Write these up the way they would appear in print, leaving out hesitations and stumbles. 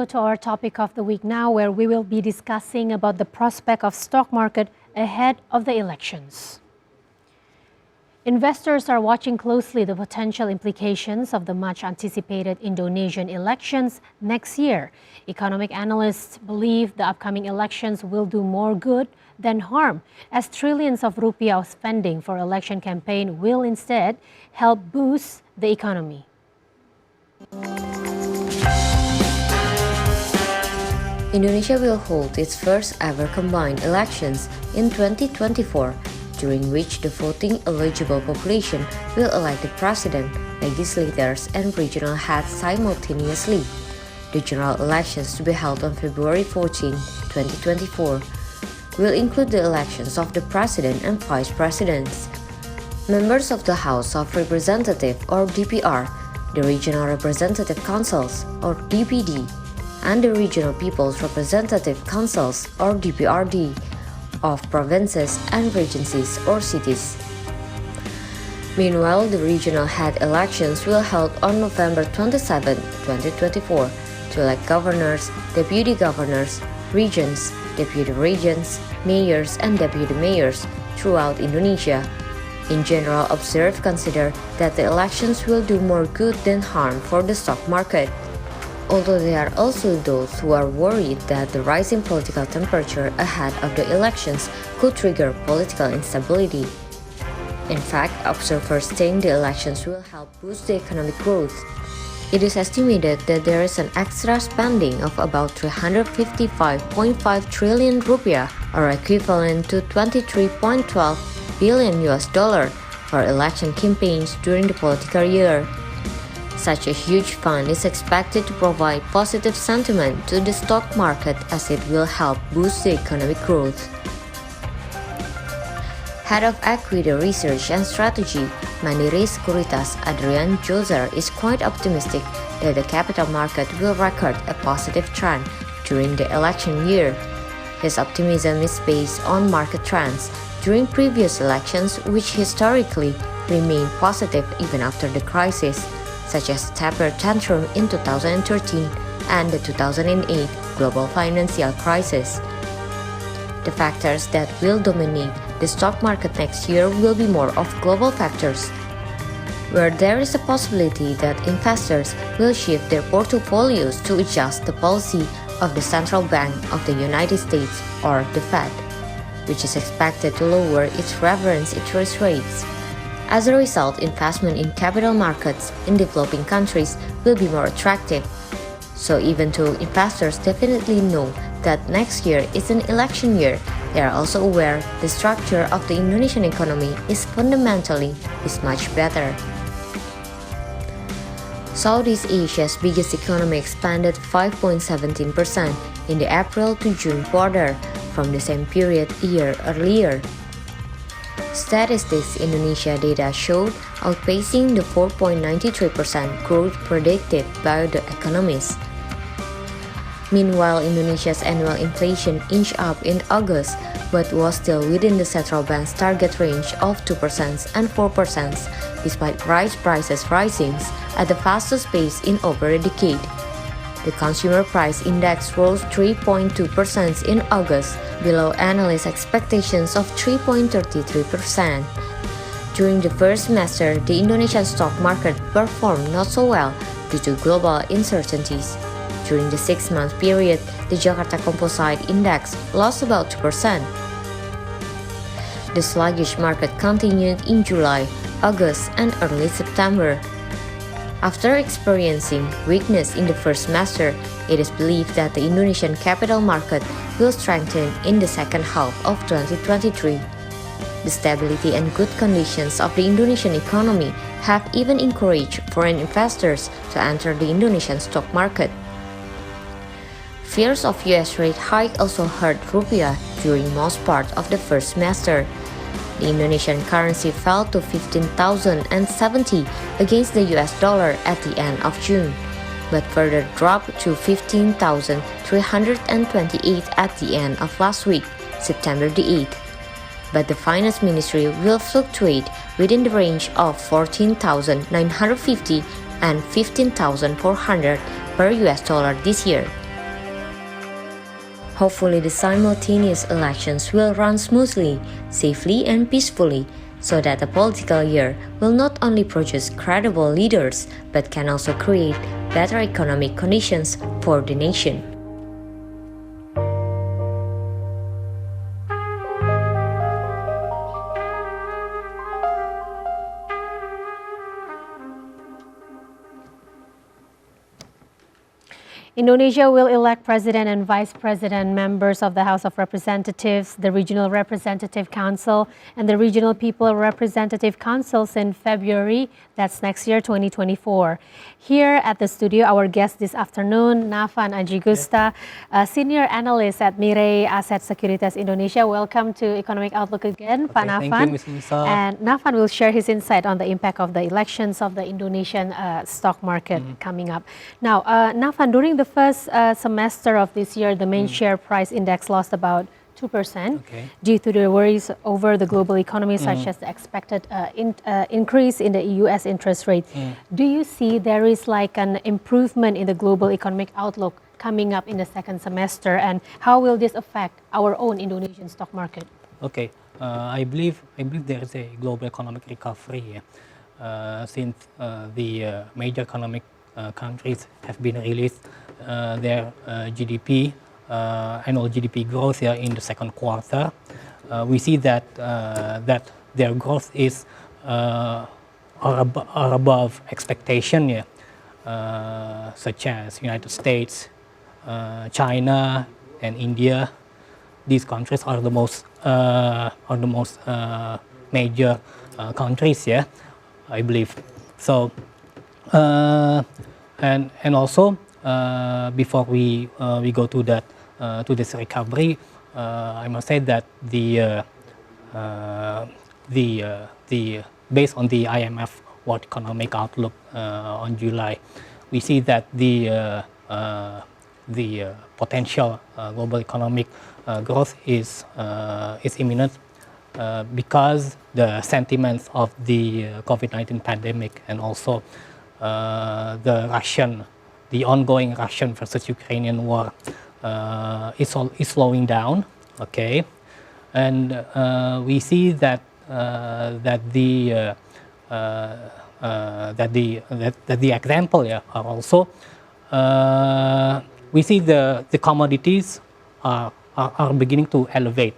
go to our topic of the week now, where we will be discussing about the prospect of stock market ahead of the elections. Investors are watching closely the potential implications of the much anticipated Indonesian elections next year. Economic analysts believe the upcoming elections will do more good than harm, as trillions of rupiah of spending for election campaign will instead help boost the economy. Indonesia will hold its first ever combined elections in 2024, during which the voting eligible population will elect the president, legislators, and regional heads simultaneously. The general elections, to be held on February 14, 2024, will include the elections of the president and vice presidents, members of the House of Representatives or DPR, the Regional Representative Councils or DPD, and the Regional People's Representative Councils or DPRD of provinces and regencies or cities. Meanwhile, the regional head elections will be held on November 27, 2024 to elect governors, deputy governors, regions, deputy regions, mayors, and deputy mayors throughout Indonesia. In general, observers consider that the elections will do more good than harm for the stock market, although there are also those who are worried that the rising political temperature ahead of the elections could trigger political instability. In fact, observers think the elections will help boost the economic growth. It is estimated that there is an extra spending of about 355.5 trillion rupiah, or equivalent to 23.12 billion US dollar, for election campaigns during the political year. Such a huge fund is expected to provide positive sentiment to the stock market, as it will help boost the economic growth. Head of Equity Research and Strategy, Mirae Sekuritas Indonesia, is quite optimistic that the capital market will record a positive trend during the election year. His optimism is based on market trends during previous elections, which historically remained positive even after the crisis, such as taper tantrum in 2013 and the 2008 global financial crisis. The factors that will dominate the stock market next year will be more of global factors, where there is a possibility that investors will shift their portfolios to adjust the policy of the Central Bank of the United States, or the Fed, which is expected to lower its reference interest rates. As a result, investment in capital markets in developing countries will be more attractive. So even though investors definitely know that next year is an election year, they are also aware the structure of the Indonesian economy is fundamentally much better. Southeast Asia's biggest economy expanded 5.17% in the April to June quarter from the same period a year earlier. Statistics Indonesia data showed outpacing the 4.93% growth predicted by the economists. Meanwhile, Indonesia's annual inflation inched up in August, but was still within the central bank's target range of 2% and 4%, despite rice prices rising at the fastest pace in over a decade. The consumer price index rose 3.2% in August, below analysts' expectations of 3.33%. During the first semester, the Indonesian stock market performed not so well due to global uncertainties. During the 6-month period, the Jakarta Composite Index lost about 2%. The sluggish market continued in July, August, and early September. After experiencing weakness in the first semester, it is believed that the Indonesian capital market will strengthen in the second half of 2023. The stability and good conditions of the Indonesian economy have even encouraged foreign investors to enter the Indonesian stock market. Fears of US rate hike also hurt rupiah during most part of the first semester. The Indonesian currency fell to 15,070 against the US dollar at the end of June, but further dropped to 15,328 at the end of last week, September the 8th. But the Finance Ministry will fluctuate within the range of 14,950 and 15,400 per US dollar this year, Hopefully, the simultaneous elections will run smoothly, safely, and peacefully, so that the political year will not only produce credible leaders but can also create better economic conditions for the nation. Indonesia will elect President and Vice President, members of the House of Representatives, the Regional Representative Council, and the Regional People Representative Councils in February. That's next year, 2024. Here at the studio, our guest this afternoon, Nafan Aji Gusta, a senior analyst at Mirae Asset Sekuritas Indonesia. Welcome to Economic Outlook again, Pak Nafan. Thank you, Ms. Nisa. And Nafan will share his insight on the impact of the elections of the Indonesian stock market coming up. Now, Nafan, during the first semester of this year, the main share price index lost about 2% due to the worries over the global economy, such as the expected increase in the US interest rate. Do you see there is like an improvement in the global economic outlook coming up in the second semester, and how will this affect our own Indonesian stock market? Okay, I believe there is a global economic recovery since the major economic countries have been released their GDP, annual GDP growth here in the second quarter. We see that their growth is are above expectation, such as United States, China, and India. These countries are the most major countries, I believe. So, and also before we go to that to this recovery, I must say that the based on the IMF World Economic Outlook on July, we see that the potential global economic growth is imminent because the sentiments of the COVID-19 pandemic and also the ongoing Russian versus Ukrainian war is slowing down. Okay, and we see that the example are also we see the commodities are beginning to elevate,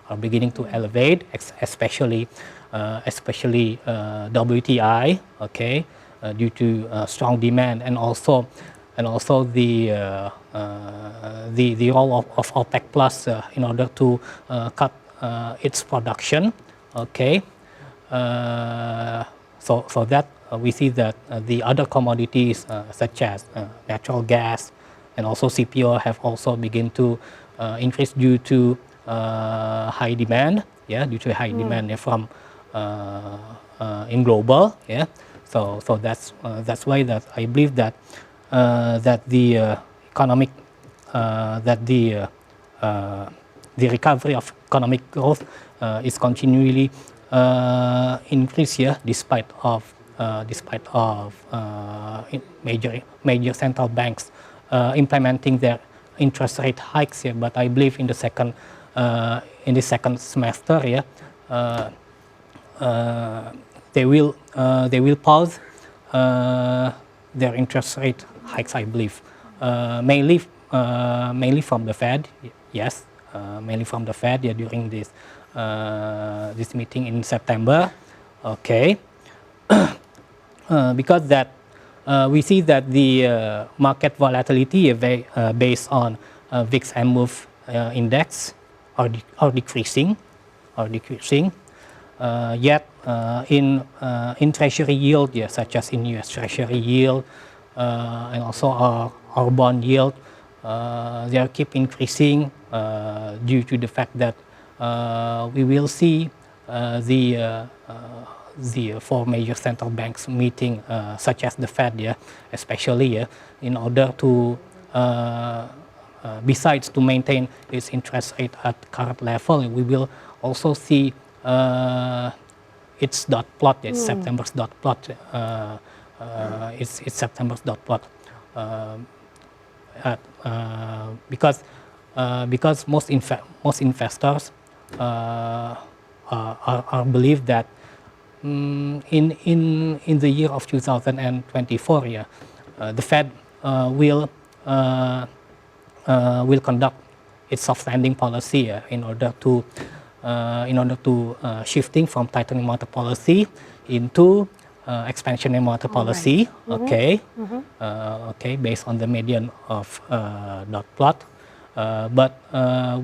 are beginning to elevate, especially WTI, okay, due to strong demand, and also the role of OPEC Plus in order to cut its production, okay. So that we see that the other commodities such as natural gas and also CPO have also begun to increase due to high demand, due to high demand from in global, So that's why that I believe that the economic the recovery of economic growth is continually increase despite of major central banks implementing their interest rate hikes, but I believe in the second semester, they will pause their interest rate hikes, I believe, mainly from the Fed, mainly from the Fed, during this meeting in September, okay. Because that we see that the market volatility based on VIX and MOVE index are decreasing, yet in treasury yield, such as in US treasury yield and also our bond yield, they keep increasing due to the fact that we will see the four major central banks meeting, such as the Fed, especially in order to besides to maintain its interest rate at current level, we will also see its dot plot, September's dot plot, its September's dot plot, because because most investors are believe that in the year of 2024, yeah, the Fed will conduct its soft landing policy in order to shifting from tightening monetary policy into expansionary monetary policy. Right. Okay, okay, based on the median of dot plot, but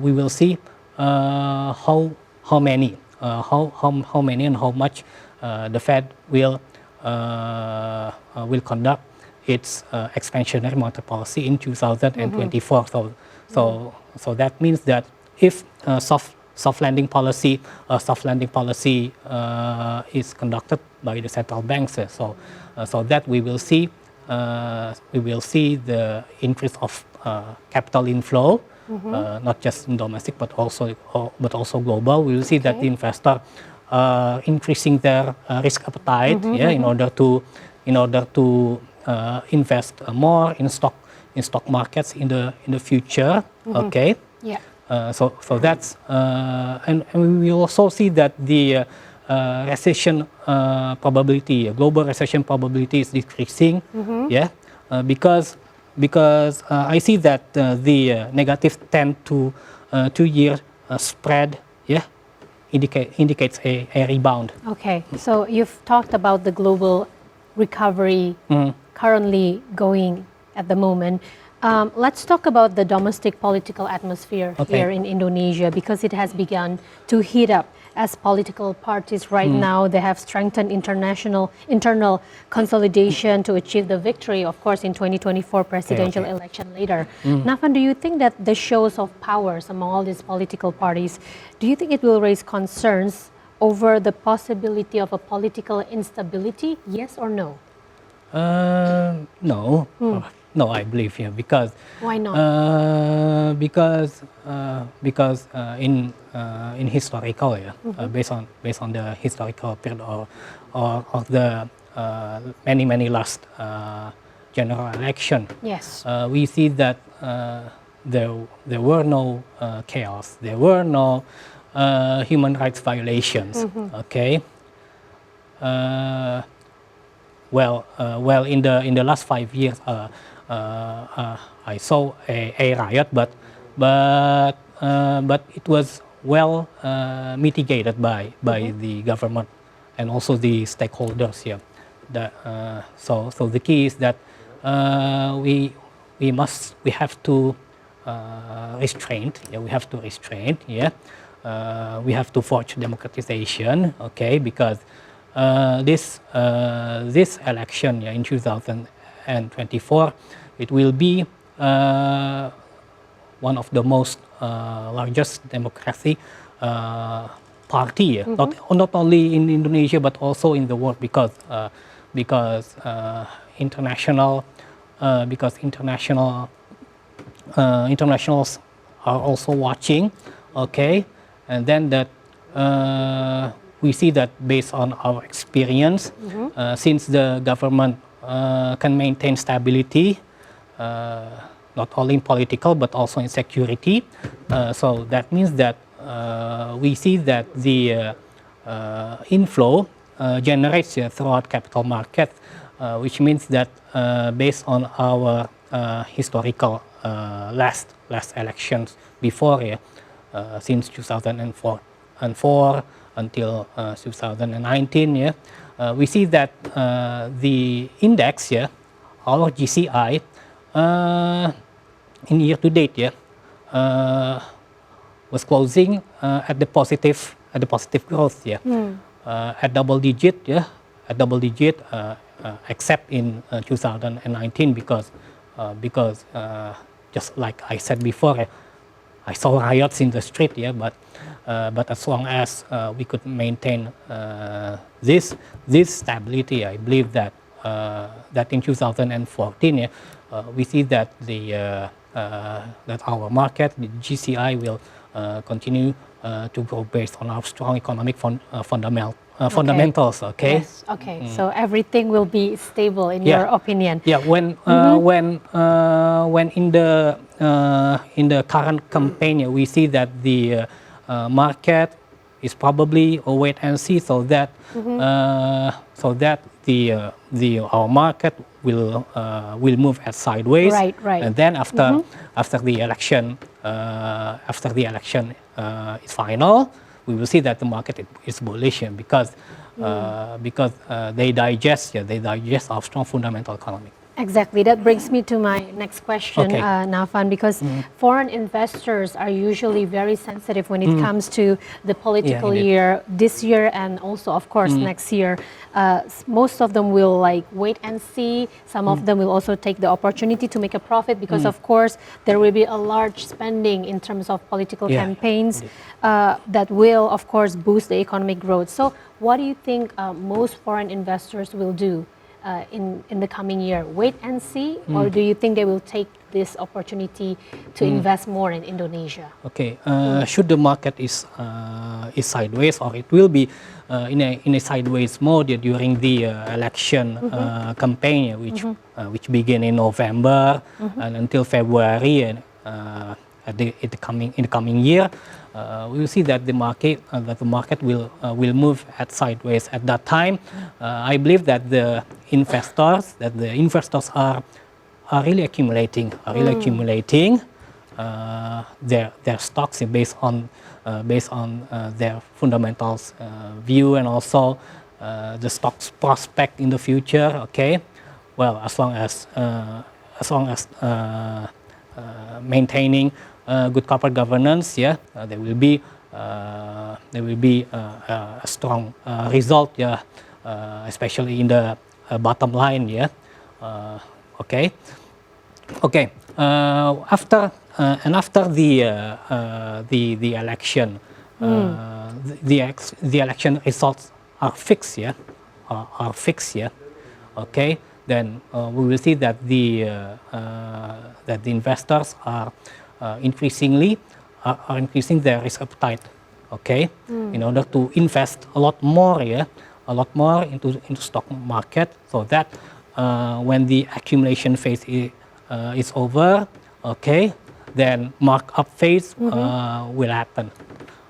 we will see how many and how much the Fed will conduct its expansionary monetary policy in 2024. So that means that if soft landing policy is conducted by the central banks, so that we will see the increase of capital inflow, not just in domestic but also global. We will see that the investor increasing their risk appetite, in order to invest more in stock markets in the future. Okay. Yeah. So that's and we also see that the recession probability, global recession probability is decreasing. Yeah, because I see that the negative 10 to 2-year spread, yeah, indicates a rebound. Okay, so you've talked about the global recovery currently going at the moment. Let's talk about the domestic political atmosphere here in Indonesia, because it has begun to heat up as political parties right now. They have strengthened internal consolidation to achieve the victory, of course, in 2024 presidential election later. Nafan, do you think that the shows of powers among all these political parties, do you think it will raise concerns over the possibility of a political instability? Yes or no? No. No, I believe here because. Why not? Because in historical, based on the historical period or the many last general election. Yes. We see that there were no chaos. There were no human rights violations. Okay. Well, in the last 5 years. I saw a riot, but it was well mitigated by the government and also the stakeholders here. So the key is that we have to restrain. Yeah, we have to restrain. Yeah, we have to forge democratization. Okay, because this election, in 2024, it will be one of the most largest democracy party, not only in Indonesia but also in the world, because internationals are also watching. Okay, and then that we see that based on our experience, since the government can maintain stability, not only in political but also in security. So that means that we see that the inflow generates throughout capital market, which means that based on our historical last elections before, since 2004 until 2019, we see that the index, our GCI, in year to date, was closing at the positive growth, at double digit, except in 2019, because just like I said before, I saw riots in the street, but as long as we could maintain this stability, I believe that in 2014, we see that that our market, the GCI, will continue to grow based on our strong economic fundamentals. Okay. Yes. Okay. So everything will be stable in your opinion. Yeah. When in the current campaign, we see that the market is probably a wait and see, so that our market will move at sideways. Right. And then after the election is final, we will see that the market is bullish because they digest our strong fundamental economy. Exactly. That brings me to my next question, Nafan, because foreign investors are usually very sensitive when it comes to the political year, this year and also, of course, next year. Most of them will wait and see. Some of them will also take the opportunity to make a profit because, of course, there will be a large spending in terms of political campaigns that will, of course, boost the economic growth. So what do you think most foreign investors will do in the coming year? Wait and see, or do you think they will take this opportunity to invest more in Indonesia? Okay, should the market is sideways, or it will be in a sideways mode during the election campaign, which begin in November and until February, and in the coming year, we will see that the market will move at sideways. At that time, I believe that the investors are really accumulating their stocks based on their fundamentals view, and also the stocks prospect in the future. Okay, well, as long as maintaining good corporate governance, there will be a strong result, especially in the bottom line. Okay. After the election, the election results are fixed. Okay. Then we will see that the investors are increasing their risk appetite. Okay, in order to invest a lot more into stock market, so that when the accumulation phase is over, okay, then markup phase will happen.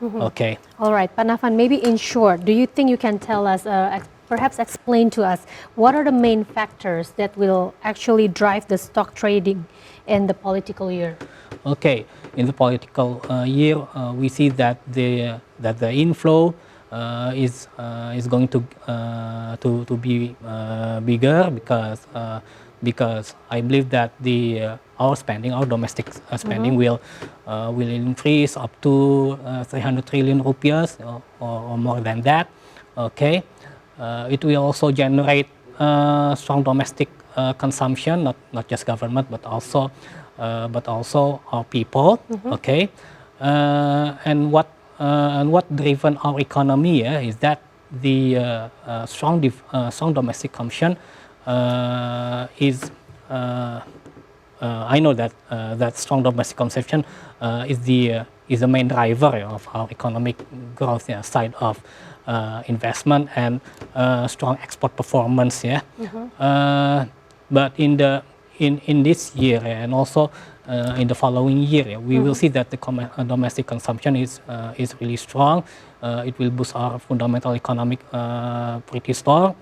Okay. All right, Pak Nafan, maybe in short, do you think you can tell us, perhaps explain to us, what are the main factors that will actually drive the stock trading in the political year? Okay, in the political year, we see that the inflow is going to be bigger, because I believe that our domestic spending will increase up to 300 trillion rupiah or more than that. Okay, it will also generate strong domestic consumption, not just government, but also our people. Okay, and what driven our economy is that the strong domestic consumption is. I know that strong domestic consumption is the main driver of our economic growth, aside of investment and strong export performance. But in this year and also in the following year, we will see that the domestic consumption is really strong. It will boost our fundamental economic pretty strong,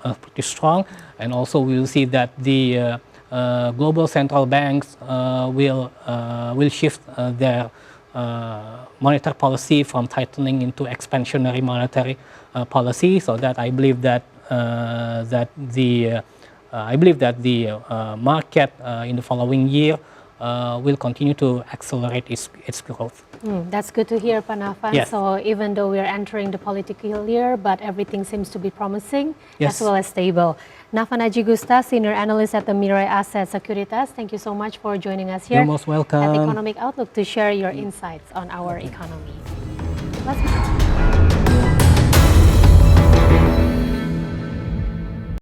and also we will see that the global central banks will shift their monetary policy from tightening into expansionary monetary policy. So that I believe that the market in the following year will continue to accelerate its growth. That's good to hear, Pak Nafan. Yes. So even though we are entering the political year, but everything seems to be promising as well as stable. Nafan Aji Gusta, Senior Analyst at the Mirae Asset Sekuritas, thank you so much for joining us here You're most welcome. at Economic Outlook to share your insights on our economy. Let's